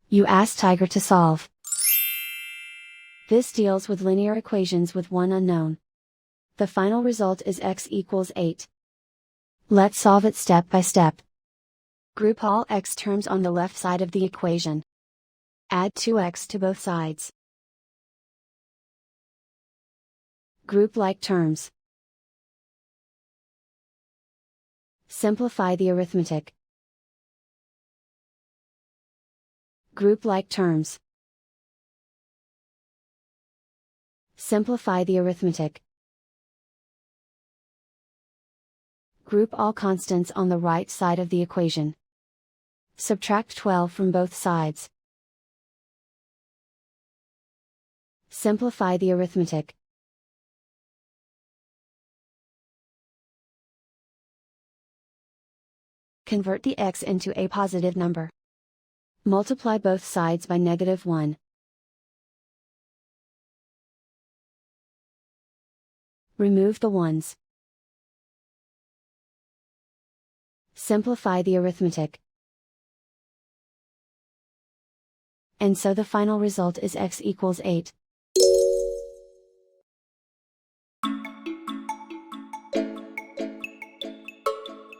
You ask Tiger to solve. This deals with linear equations with one unknown. The final result is x equals 8. Let's solve it step by step. Group all x terms on the left side of the equation. Add 2x to both sides. Group like terms. Simplify the arithmetic. Group like terms. Simplify the arithmetic. Group all constants on the right side of the equation. Subtract 12 from both sides. Simplify the arithmetic. Convert the x into a positive number. Multiply both sides by -1. Remove the ones. Simplify the arithmetic. And so the final result is x equals 8.